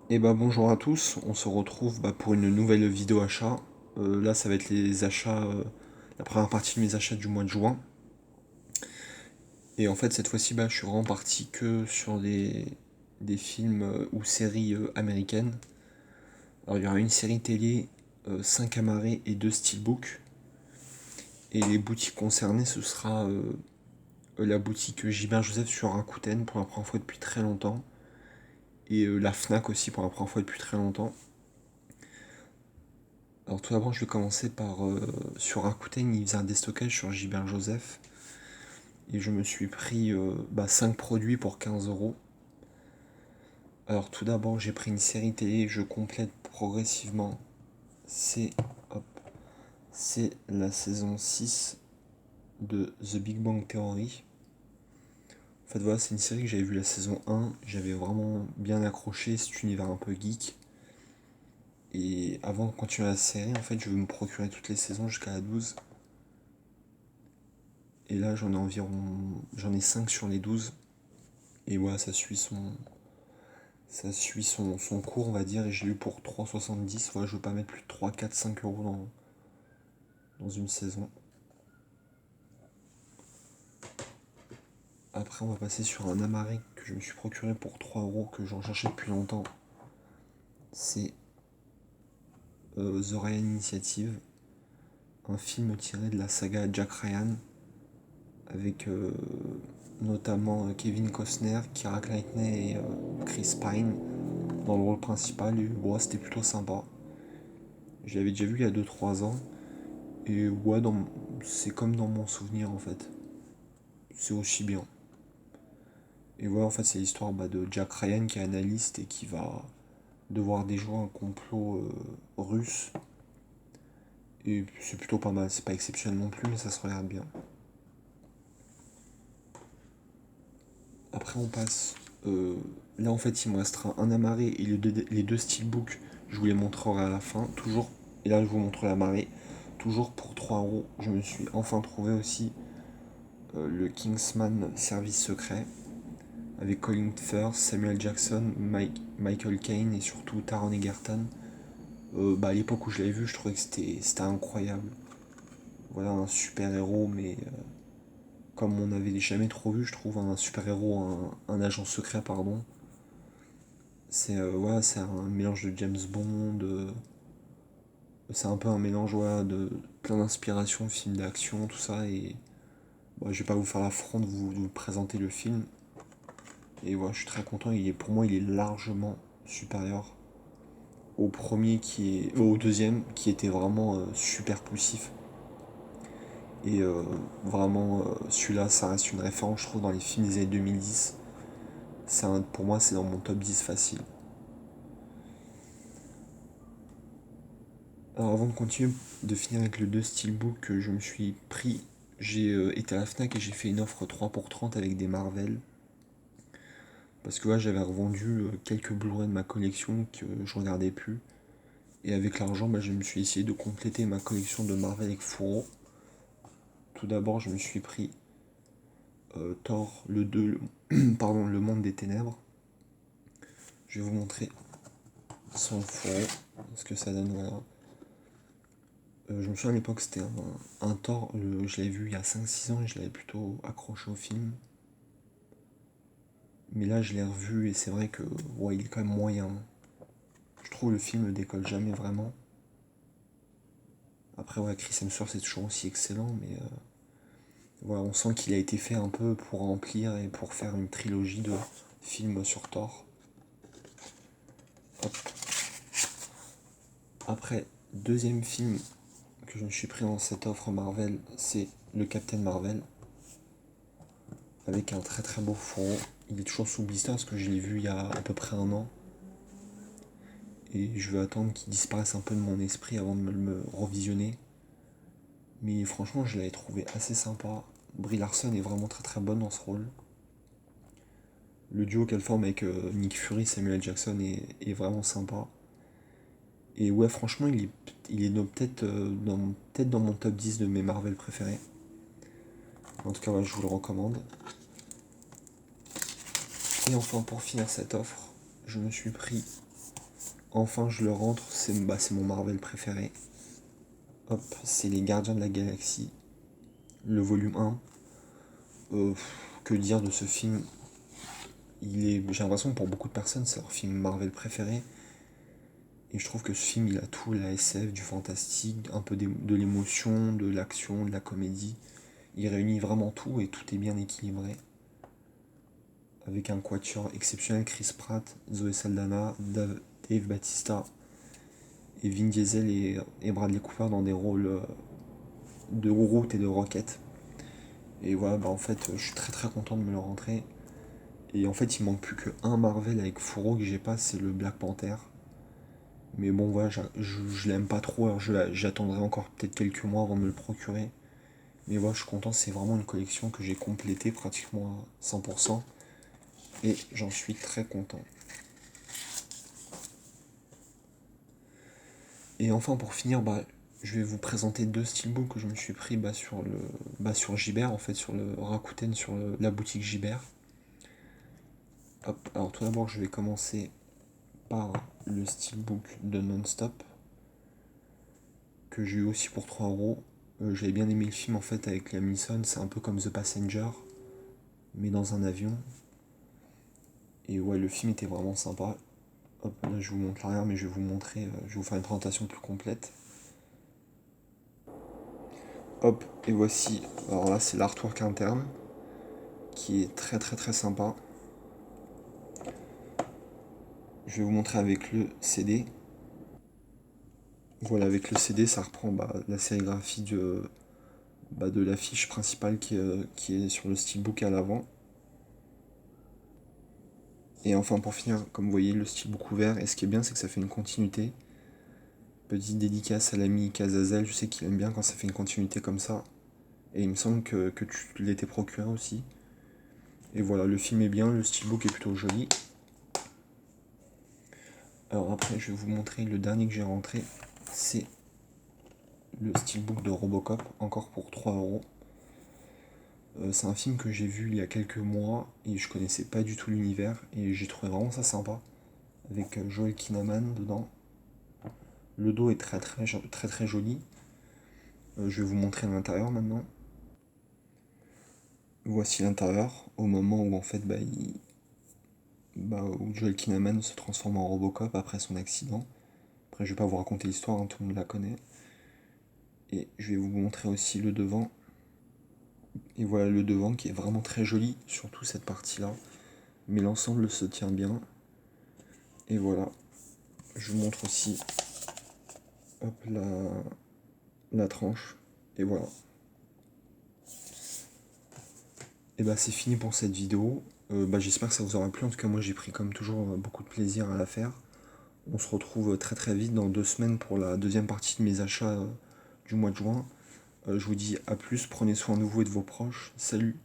Et bah bonjour à tous, on se retrouve pour une nouvelle vidéo achat. Là ça va être les achats, la première partie de mes achats du mois de juin. Et en fait cette fois-ci je suis vraiment parti que sur des films ou séries américaines. Alors il y aura une série télé, 5 amarrés et 2 steelbooks. Et les boutiques concernées ce sera la boutique Gilbert Joseph sur Rakuten pour la première fois depuis très longtemps. Et la Fnac aussi pour la première fois depuis très longtemps. Alors tout d'abord, je vais commencer par sur Rakuten, ils faisaient un déstockage sur Gilbert Joseph et je me suis pris 5 produits pour 15 euros. Alors tout d'abord, j'ai pris une série télé, je complète progressivement. C'est hop, c'est la saison 6 de The Big Bang Theory. En fait voilà, c'est une série que j'avais vu la saison 1, j'avais vraiment bien accroché cet univers un peu geek. Et avant de continuer la série, en fait, je veux me procurer toutes les saisons jusqu'à la 12. Et là, j'en ai 5 sur les 12. Et voilà, ça suit son cours, on va dire. Et j'ai eu pour 3,70. Voilà, je veux pas mettre plus de 3, 4, 5 euros dans une saison. Après, on va passer sur un amarré que je me suis procuré pour 3 euros, que j'en cherchais depuis longtemps. C'est The Ryan Initiative, un film tiré de la saga Jack Ryan, avec notamment Kevin Costner, Keira Knightley et Chris Pine dans le rôle principal. Et bon, c'était plutôt sympa. Je l'avais déjà vu il y a 2-3 ans. Et ouais, c'est comme dans mon souvenir en fait. C'est aussi bien. Et voilà, en fait, c'est l'histoire de Jack Ryan qui est analyste et qui va devoir déjouer un complot russe. Et c'est plutôt pas mal. C'est pas exceptionnel non plus, mais ça se regarde bien. Après, on passe. Là, en fait, il me restera un amarré et les deux steelbooks. Je vous les montrerai à la fin. Toujours. Et là, je vous montre l'amarré. Toujours pour 3 euros. Je me suis enfin trouvé aussi le Kingsman Service Secret, avec Colin Firth, Samuel Jackson, Michael Caine et surtout Taron Egerton. À l'époque où je l'avais vu, je trouvais que c'était incroyable. Voilà, un super-héros, mais comme on n'avait jamais trop vu, je trouve, un super-héros, un agent secret, pardon. C'est un mélange de James Bond, c'est un peu un mélange de plein d'inspirations, films d'action, tout ça, et je vais pas vous faire l'affront de vous présenter le film. Et voilà, je suis très content, pour moi, il est largement supérieur au deuxième qui était vraiment super poussif. Et vraiment, celui-là, ça reste une référence, je trouve, dans les films des années 2010. Pour moi, c'est dans mon top 10 facile. Alors, avant de continuer, de finir avec le 2 Steelbook que je me suis pris, j'ai été à la Fnac et j'ai fait une offre 3 pour 30 avec des Marvel. Parce que là, j'avais revendu quelques Blu-ray de ma collection que je regardais plus. Et avec l'argent, je me suis essayé de compléter ma collection de Marvel avec Furo. Tout d'abord, je me suis pris Thor, le 2, pardon, le monde des ténèbres. Je vais vous montrer sans le fond ce que ça donne. Voilà. Je me souviens à l'époque, c'était un Thor, je l'avais vu il y a 5-6 ans et je l'avais plutôt accroché au film. Mais là, je l'ai revu et c'est vrai que ouais, il est quand même moyen. Je trouve le film ne décolle jamais vraiment. Après, ouais, Chris Hemsworth c'est toujours aussi excellent, mais voilà, on sent qu'il a été fait un peu pour remplir et pour faire une trilogie de films sur Thor. Hop. Après, deuxième film que je me suis pris dans cette offre Marvel, c'est le Captain Marvel, avec un très très beau fond. Il est toujours sous blister parce que je l'ai vu il y a à peu près un an. Et je vais attendre qu'il disparaisse un peu de mon esprit avant de me revisionner. Mais franchement, je l'avais trouvé assez sympa. Brie Larson est vraiment très très bonne dans ce rôle. Le duo qu'elle forme avec Nick Fury et Samuel Jackson est vraiment sympa. Et ouais, franchement, il est peut-être dans mon top 10 de mes Marvel préférés. En tout cas, ouais, je vous le recommande. Et enfin, pour finir cette offre, je me suis pris Enfin, je le rentre, c'est mon Marvel préféré. Hop, c'est Les Gardiens de la Galaxie, le volume 1. Que dire de ce film? J'ai l'impression que pour beaucoup de personnes, c'est leur film Marvel préféré. Et je trouve que ce film, il a tout, la SF, du fantastique, un peu de l'émotion, de l'action, de la comédie. Il réunit vraiment tout et tout est bien équilibré. Avec un quatuor exceptionnel, Chris Pratt, Zoe Saldana, Dave Bautista et Vin Diesel et Bradley Cooper dans des rôles de Groot et de Rocket. Et voilà, en fait, je suis très très content de me le rentrer. Et en fait, il manque plus que un Marvel avec Fourreau que j'ai pas, c'est le Black Panther. Mais bon, voilà, je l'aime pas trop, alors j'attendrai encore peut-être quelques mois avant de me le procurer. Mais voilà, je suis content, c'est vraiment une collection que j'ai complétée pratiquement à 100%. Et j'en suis très content. Et enfin, pour finir, je vais vous présenter deux steelbooks que je me suis pris sur Gibert, en fait, sur le Rakuten, sur la boutique Gibert. Hop, alors tout d'abord, je vais commencer par le steelbook de Non-Stop, que j'ai eu aussi pour 3 euros. J'avais bien aimé le film en fait avec Liam Neeson, c'est un peu comme The Passenger, mais dans un avion. Et ouais, le film était vraiment sympa. Hop, là je vous montre l'arrière, mais je vais vous montrer, je vais vous faire une présentation plus complète. Hop, et voici, alors là c'est l'artwork interne, qui est très très très sympa. Je vais vous montrer avec le CD. Voilà, avec le CD, ça reprend la sérigraphie de l'affiche principale qui est sur le steelbook à l'avant. Et enfin, pour finir, comme vous voyez, le steelbook ouvert. Et ce qui est bien, c'est que ça fait une continuité. Petite dédicace à l'ami Kazazel, je sais qu'il aime bien quand ça fait une continuité comme ça. Et il me semble que tu l'étais procuré aussi. Et voilà, le film est bien, le steelbook est plutôt joli. Alors après, je vais vous montrer le dernier que j'ai rentré. C'est le steelbook de Robocop, encore pour 3 euros. C'est un film que j'ai vu il y a quelques mois et je connaissais pas du tout l'univers et j'ai trouvé vraiment ça sympa. Avec Joel Kinnaman dedans. Le dos est très très très très joli. Je vais vous montrer l'intérieur maintenant. Voici l'intérieur au moment où en fait où Joel Kinnaman se transforme en Robocop après son accident. Après je vais pas vous raconter l'histoire, hein, tout le monde la connaît. Et je vais vous montrer aussi le devant. Et voilà le devant qui est vraiment très joli, surtout cette partie-là. Mais l'ensemble se tient bien. Et voilà. Je vous montre aussi hop, la tranche. Et voilà. Et c'est fini pour cette vidéo. J'espère que ça vous aura plu. En tout cas, moi j'ai pris comme toujours beaucoup de plaisir à la faire. On se retrouve très très vite dans 2 semaines pour la deuxième partie de mes achats du mois de juin. Je vous dis à plus, prenez soin de vous et de vos proches. Salut!